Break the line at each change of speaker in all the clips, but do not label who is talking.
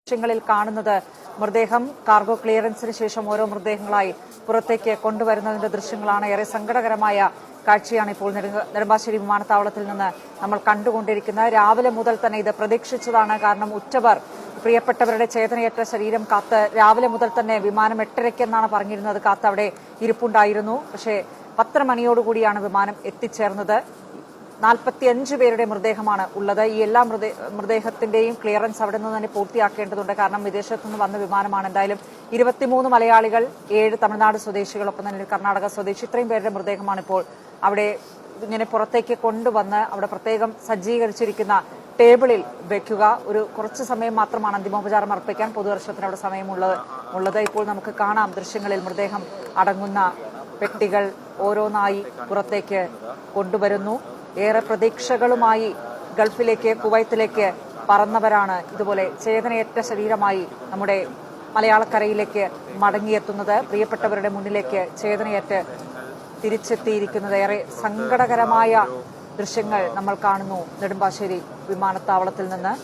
ദൃശ്യങ്ങളിൽ കാണുന്നത് മൃതദേഹം കാർഗോ ക്ലിയറൻസിന് ശേഷം ഓരോ മൃതദേഹങ്ങളായി പുറത്തേക്ക് കൊണ്ടുവരുന്നതിന്റെ ദൃശ്യങ്ങളാണ്. ഏറെ സങ്കടകരമായ കാഴ്ചയാണ് ഇപ്പോൾ നെടുമ്പാശ്ശേരി വിമാനത്താവളത്തിൽ നിന്ന് നമ്മൾ കണ്ടുകൊണ്ടിരിക്കുന്നത്. രാവിലെ മുതൽ തന്നെ ഇത് പ്രതീക്ഷിച്ചതാണ്. കാരണം ഉറ്റവർ പ്രിയപ്പെട്ടവരുടെ ചേതനയേറ്റ ശരീരം കാത്ത് രാവിലെ മുതൽ തന്നെ വിമാനം 8:30 എന്നാണ് പറഞ്ഞിരുന്നത്, കാത്ത് അവിടെ ഇരിപ്പുണ്ടായിരുന്നു. പക്ഷേ 10 മണിയോടുകൂടിയാണ് വിമാനം എത്തിച്ചേർന്നത്. 45 പേരുടെ മൃതദേഹമാണ് ഉള്ളത്. ഈ എല്ലാ മൃതദേഹത്തിന്റെയും ക്ലിയറൻസ് അവിടെ നിന്ന് തന്നെ പൂർത്തിയാക്കേണ്ടതുണ്ട്. കാരണം വിദേശത്തു നിന്ന് വന്ന വിമാനമാണ്. എന്തായാലും 23 മലയാളികൾ, 7 തമിഴ്നാട് സ്വദേശികളൊപ്പം തന്നെ ഒരു കർണാടക സ്വദേശി, ഇത്രയും പേരുടെ മൃതദേഹമാണ് ഇപ്പോൾ അവിടെ ഇങ്ങനെ പുറത്തേക്ക് കൊണ്ടുവന്ന് അവിടെ പ്രത്യേകം സജ്ജീകരിച്ചിരിക്കുന്ന ടേബിളിൽ വെക്കുക. ഒരു കുറച്ച് സമയം മാത്രമാണ് അന്തിമോപചാരം അർപ്പിക്കാൻ പൊതുദർശനത്തിന് അവിടെ സമയമുള്ളത്. ഇപ്പോൾ നമുക്ക് കാണാം ദൃശ്യങ്ങളിൽ മൃതദേഹം അടങ്ങുന്ന പെട്ടികൾ ഓരോന്നായി പുറത്തേക്ക് കൊണ്ടുവരുന്നു. ഏറെ പ്രതീക്ഷകളുമായി ഗൾഫിലേക്ക്, കുവൈത്തിലേക്ക് പറന്നവരാണ് ഇതുപോലെ ചേതനയേറ്റ ശരീരമായി നമ്മുടെ മലയാളക്കരയിലേക്ക് മടങ്ങിയെത്തുന്നത്. പ്രിയപ്പെട്ടവരുടെ മുന്നിലേക്ക് ചേതനയേറ്റ് തിരിച്ചെത്തിയിരിക്കുന്നത്. ഏറെ സങ്കടകരമായ ദൃശ്യങ്ങൾ നമ്മൾ കാണുന്നു നെടുമ്പാശ്ശേരി വിമാനത്താവളത്തിൽ നിന്ന്.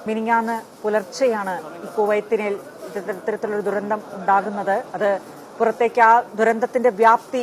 മിനിഞ്ഞാന്ന് പുലർച്ചെയാണ് ഈ കുവൈത്തിനിൽ ഇത്തരത്തിലൊരു ദുരന്തം ഉണ്ടാകുന്നത്. അത് പുറത്തേക്ക് ആ ദുരന്തത്തിന്റെ വ്യാപ്തി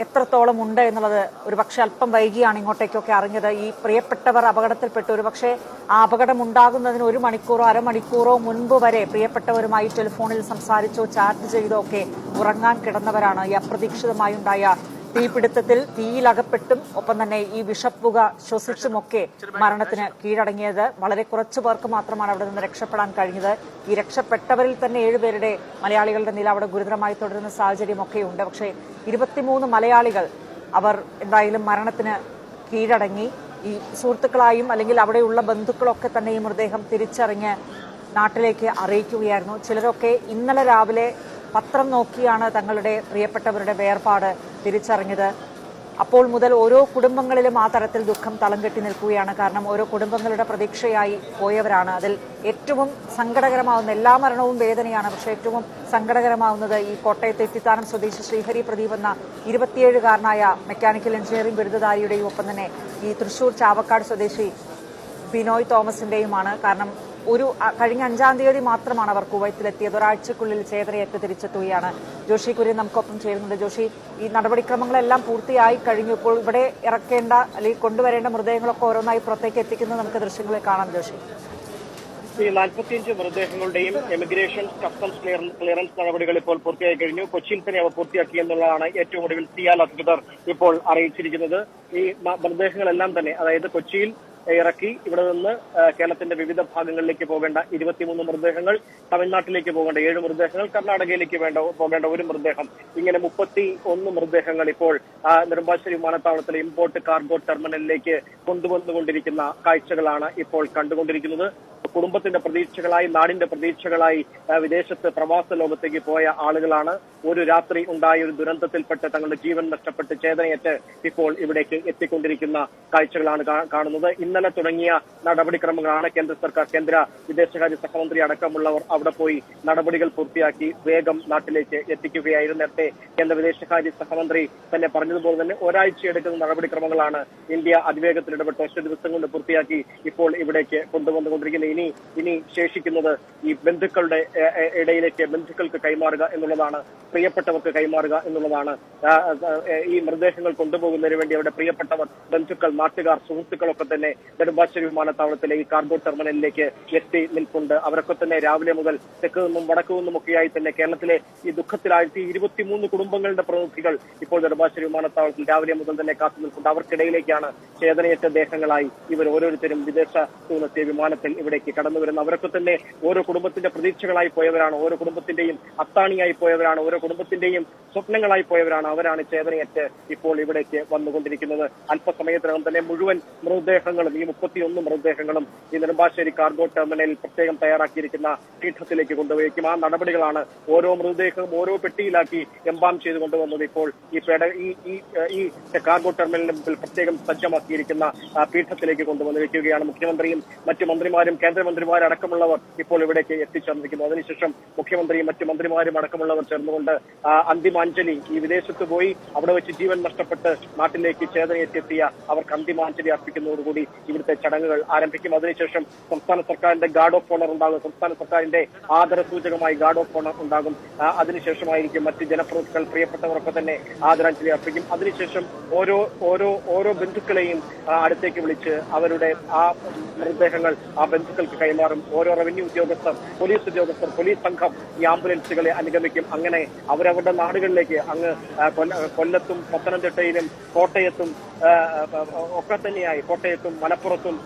എത്രത്തോളം ഉണ്ട് എന്നുള്ളത് ഒരു പക്ഷെ അല്പം വൈകിയാണ് ഇങ്ങോട്ടേക്കൊക്കെ അറിഞ്ഞത്. ഈ പ്രിയപ്പെട്ടവർ അപകടത്തിൽപ്പെട്ടു. ഒരു പക്ഷേ ആ അപകടം ഉണ്ടാകുന്നതിന് 1 മണിക്കൂറോ അരമണിക്കൂറോ മുൻപ് വരെ പ്രിയപ്പെട്ടവരുമായി ടെലിഫോണിൽ സംസാരിച്ചോ ചാറ്റ് ചെയ്തോ ഒക്കെ ഉറങ്ങാൻ കിടന്നവരാണ്. ഈ അപ്രതീക്ഷിതമായി ഉണ്ടായ തീപിടുത്തത്തിൽ തീയിലകപ്പെട്ടും ഒപ്പം തന്നെ ഈ വിഷപ്പുക ശ്വസിച്ചുമൊക്കെ മരണത്തിന് കീഴടങ്ങിയത്. വളരെ കുറച്ചു പേർക്ക് മാത്രമാണ് അവിടെ നിന്ന് രക്ഷപ്പെടാൻ കഴിഞ്ഞത്. ഈ രക്ഷപ്പെട്ടവരിൽ തന്നെ 7 പേരുടെ മലയാളികളുടെ നില അവിടെ ഗുരുതരമായി തുടരുന്ന സാഹചര്യമൊക്കെയുണ്ട്. പക്ഷേ 23 മലയാളികൾ അവർ എന്തായാലും മരണത്തിന് കീഴടങ്ങി. ഈ സുഹൃത്തുക്കളായും അല്ലെങ്കിൽ അവിടെയുള്ള ബന്ധുക്കളൊക്കെ തന്നെ ഈ മൃതദേഹം തിരിച്ചറിഞ്ഞ് നാട്ടിലേക്ക് അറിയിക്കുകയായിരുന്നു. ചിലരൊക്കെ ഇന്നലെ രാവിലെ പത്രം നോക്കിയാണ് തങ്ങളുടെ പ്രിയപ്പെട്ടവരുടെ വേർപാട് തിരിച്ചറിഞ്ഞത്. അപ്പോൾ മുതൽ ഓരോ കുടുംബങ്ങളിലും ആ തരത്തിൽ ദുഃഖം തളം കെട്ടി നിൽക്കുകയാണ്. കാരണം ഓരോ കുടുംബങ്ങളുടെ പ്രതീക്ഷയായി പോയവരാണ്. അതിൽ ഏറ്റവും സങ്കടകരമാവുന്ന, എല്ലാ മരണവും വേദനയാണ്, പക്ഷെ ഏറ്റവും സങ്കടകരമാവുന്നത് ഈ കോട്ടയത്ത് എത്തിത്താനം സ്വദേശി ശ്രീഹരി പ്രദീപ് എന്ന 27-കാരനായ മെക്കാനിക്കൽ എഞ്ചിനീയറിംഗ് ബിരുദധാരിയുടെയും ഒപ്പം തന്നെ ഈ തൃശൂർ ചാവക്കാട് സ്വദേശി ബിനോയ് തോമസിന്റെയുമാണ്. കാരണം കഴിഞ്ഞ 5-ാം തീയതി മാത്രമാണ് അവർ കുവൈത്തിലെത്തിയത്. ഒരാഴ്ചക്കുള്ളിൽ ചേതനയേറ്റ് തിരിച്ചെത്തുകയാണ്. ജോഷി കുര്യൻ നമുക്കൊപ്പം ചേരുന്നുണ്ട്. ജോഷി, ഈ നടപടിക്രമങ്ങളെല്ലാം പൂർത്തിയായി കഴിഞ്ഞു. ഇപ്പോൾ ഇവിടെ ഇറക്കേണ്ട അല്ലെങ്കിൽ കൊണ്ടുവരേണ്ട മൃതദേഹങ്ങളൊക്കെ ഓരോന്നായി പുറത്തേക്ക് എത്തിക്കുന്നത് നമുക്ക് ദൃശ്യങ്ങളിൽ കാണാം. ജോഷി,
ഈ 45 മൃതദേഹങ്ങളുടെയും എമിഗ്രേഷൻ കസ്റ്റംസ് ക്ലിയറൻസ് നടപടികൾ ഇപ്പോൾ പൂർത്തിയായി കഴിഞ്ഞു. കൊച്ചിയിൽ തന്നെ അവ പൂർത്തിയാക്കി എന്നുള്ളതാണ് ഏറ്റവും ഒടുവിൽ സിയാൽ അധികൃതർ ഇപ്പോൾ അറിയിച്ചിരിക്കുന്നത്. ഈ മൃതദേഹങ്ങളെല്ലാം തന്നെ, അതായത് കൊച്ചിയിൽ ഇറക്കി ഇവിടെ നിന്ന് കേരളത്തിന്റെ വിവിധ ഭാഗങ്ങളിലേക്ക് പോകേണ്ട 23 മൃതദേഹങ്ങൾ, തമിഴ്നാട്ടിലേക്ക് പോകേണ്ട 7 മൃതദേഹങ്ങൾ, കർണാടകയിലേക്ക് പോകേണ്ട 1 മൃതദേഹം, ഇങ്ങനെ 31 മൃതദേഹങ്ങൾ ഇപ്പോൾ നെടുമ്പാശ്ശേരി വിമാനത്താവളത്തിലെ ഇമ്പോർട്ട് കാർഗോ ടെർമിനലിലേക്ക് കൊണ്ടുവന്നുകൊണ്ടിരിക്കുന്ന കാഴ്ചകളാണ് ഇപ്പോൾ കണ്ടുകൊണ്ടിരിക്കുന്നത്. കുടുംബത്തിന്റെ പ്രതീക്ഷകളായി, നാടിന്റെ പ്രതീക്ഷകളായി വിദേശത്ത് പ്രവാസ ലോകത്തേക്ക് പോയ ആളുകളാണ്. ഒരു രാത്രി ഉണ്ടായ ഒരു ദുരന്തത്തിൽപ്പെട്ട് തങ്ങളുടെ ജീവൻ നഷ്ടപ്പെട്ട് ചേതനയേറ്റ് ഇപ്പോൾ ഇവിടേക്ക് എത്തിക്കൊണ്ടിരിക്കുന്ന കാഴ്ചകളാണ് കാണുന്നത്. ഇന്നലെ തുടങ്ങിയ നടപടിക്രമങ്ങളാണ് കേന്ദ്ര സർക്കാർ, കേന്ദ്ര വിദേശകാര്യ സഹമന്ത്രി അടക്കമുള്ളവർ അവിടെ പോയി നടപടികൾ പൂർത്തിയാക്കി വേഗം നാട്ടിലേക്ക് എത്തിക്കുകയായിരുന്നു. നേരത്തെ കേന്ദ്ര വിദേശകാര്യ സഹമന്ത്രി തന്നെ പറഞ്ഞതുപോലെ തന്നെ ഒരാഴ്ചയെടുക്കുന്ന നടപടിക്രമങ്ങളാണ് ഇന്ത്യ അതിവേഗത്തിൽ ഇടപെട്ട് 8 ദിവസം കൊണ്ട് പൂർത്തിയാക്കി ഇപ്പോൾ ഇവിടേക്ക് കൊണ്ടുവന്നുകൊണ്ടിരിക്കുന്നത്. ഇനി ശേഷിക്കുന്നത് ഈ ബന്ധുക്കളുടെ ഇടയിലേക്ക് ബന്ധുക്കൾക്ക് കൈമാറുക എന്നുള്ളതാണ്, പ്രിയപ്പെട്ടവർക്ക് കൈമാറുക എന്നുള്ളതാണ്. ഈ മൃതദേഹങ്ങൾ കൊണ്ടുപോകുന്നതിന് വേണ്ടി അവരുടെ പ്രിയപ്പെട്ടവർ, ബന്ധുക്കൾ, നാട്ടുകാർ, സുഹൃത്തുക്കളൊക്കെ തന്നെ നെടുമ്പാശ്ശേരി വിമാനത്താവളത്തിലെ ഈ കാർഗോ ടെർമിനലിലേക്ക് എത്തി നിൽപ്പുണ്ട്. അവരൊക്കെ തന്നെ രാവിലെ മുതൽ തെക്ക് നിന്നും വടക്കു നിന്നുമൊക്കെയായി തന്നെ കേരളത്തിലെ ഈ ദുഃഖത്തിലാഴ്ത്തി 23 കുടുംബങ്ങളുടെ പ്രതിനിധികൾ ഇപ്പോൾ നെടുമ്പാശ്ശേരി വിമാനത്താവളത്തിൽ രാവിലെ മുതൽ തന്നെ കാത്തു നിൽപ്പുണ്ട്. അവർക്കിടയിലേക്കാണ് ചേതനയേറ്റ ദേഹങ്ങളായി ഇവർ ഓരോരുത്തരും വിദേശത്തു നിന്നെത്തിയ വിമാനത്തിൽ ഇവിടേക്ക് കടന്നു വരുന്നത്. അവരൊക്കെ തന്നെ ഓരോ കുടുംബത്തിന്റെ പ്രതീക്ഷകളായി പോയവരാണ്, ഓരോ കുടുംബത്തിന്റെയും അത്താണിയായി പോയവരാണ്, ഓരോ കുടുംബത്തിന്റെയും സ്വപ്നങ്ങളായി പോയവരാണ്. അവരാണ് ചേതനയേറ്റ് ഇപ്പോൾ ഇവിടേക്ക് വന്നുകൊണ്ടിരിക്കുന്നത്. അല്പസമയത്തിനകം തന്നെ മുഴുവൻ മൃതദേഹങ്ങളും, ഈ 31 മൃതദേഹങ്ങളും ഈ നെടുമ്പാശ്ശേരി കാർഗോ ടെർമിനലിൽ പ്രത്യേകം തയ്യാറാക്കിയിരിക്കുന്ന പീഠത്തിലേക്ക് കൊണ്ടുപോയേക്കും. ആ നടപടികളാണ് ഓരോ മൃതദേഹവും ഓരോ പെട്ടിയിലാക്കി എംബാം ചെയ്ത് കൊണ്ടുവന്നത്. ഇപ്പോൾ ഈ കാർഗോ ടെർമിനലിന് മുമ്പിൽ പ്രത്യേകം സജ്ജമാക്കിയിരിക്കുന്ന പീഠത്തിലേക്ക് കൊണ്ടുവന്ന് വയ്ക്കുകയാണ്. മുഖ്യമന്ത്രിയും മറ്റു മന്ത്രിമാരും കേന്ദ്ര കേന്ദ്രമന്ത്രിമാരടക്കമുള്ളവർ ഇപ്പോൾ ഇവിടേക്ക് എത്തിച്ചേർന്നിരിക്കുന്നു. അതിനുശേഷം മുഖ്യമന്ത്രിയും മറ്റു മന്ത്രിമാരും അടക്കമുള്ളവർ ചേർന്നുകൊണ്ട് അന്തിമാഞ്ജലി ഈ വിദേശത്ത് പോയി അവിടെ വെച്ച് ജീവൻ നഷ്ടപ്പെട്ട് നാട്ടിലേക്ക് ചേതനയെത്തിയ അവർക്ക് അന്തിമാഞ്ജലി അർപ്പിക്കുന്നതോടുകൂടി ഇവിടുത്തെ ചടങ്ങുകൾ ആരംഭിക്കും. അതിനുശേഷം സംസ്ഥാന സർക്കാരിന്റെ ഗാർഡ് ഓഫ് ഓണർ ഉണ്ടാകും. സംസ്ഥാന സർക്കാരിന്റെ ആദരസൂചകമായി ഗാർഡ് ഓഫ് ഓണർ ഉണ്ടാകും. അതിനുശേഷമായിരിക്കും മറ്റ് ജനപ്രതിനിധികൾ പ്രിയപ്പെട്ടവരൊക്കെ തന്നെ ആദരാഞ്ജലി അർപ്പിക്കും. അതിനുശേഷം ഓരോ ബന്ധുക്കളെയും അടുത്തേക്ക് വിളിച്ച് അവരുടെ ആ മൃതദേഹങ്ങൾ ആ ബന്ധുക്കൾക്ക് കൈമാറും. ഓരോ റവന്യൂ ഉദ്യോഗസ്ഥർ, പോലീസ് ഉദ്യോഗസ്ഥർ, പോലീസ് സംഘം ഈ ആംബുലൻസുകളെ അനുഗമിക്കും. അങ്ങനെ അവരവരുടെ നാടുകളിലേക്ക് അങ്ങ് കൊല്ലത്തും പത്തനംതിട്ടയിലും കോട്ടയത്തും ഒക്കെ തന്നെയായി, കോട്ടയത്തും മലപ്പുറത്തും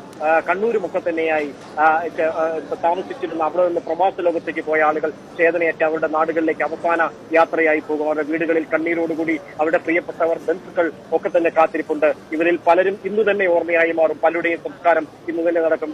കണ്ണൂരും ഒക്കെ തന്നെയായി താമസിച്ചിരുന്ന അവിടെ നിന്ന് പ്രവാസ ലോകത്തേക്ക് പോയ ആളുകൾ ചേതനയേറ്റ് അവരുടെ നാടുകളിലേക്ക് അവസാന യാത്രയായി പോകും. അവരുടെ വീടുകളിൽ കണ്ണീരോടുകൂടി അവരുടെ പ്രിയപ്പെട്ടവർ, ബന്ധുക്കൾ ഒക്കെ തന്നെ കാത്തിരിപ്പുണ്ട്. ഇവരിൽ പലരും ഇന്നു തന്നെ ഓർമ്മയായി മാറും. പലരുടെയും സംസ്കാരം ഇന്നു തന്നെ നടക്കും.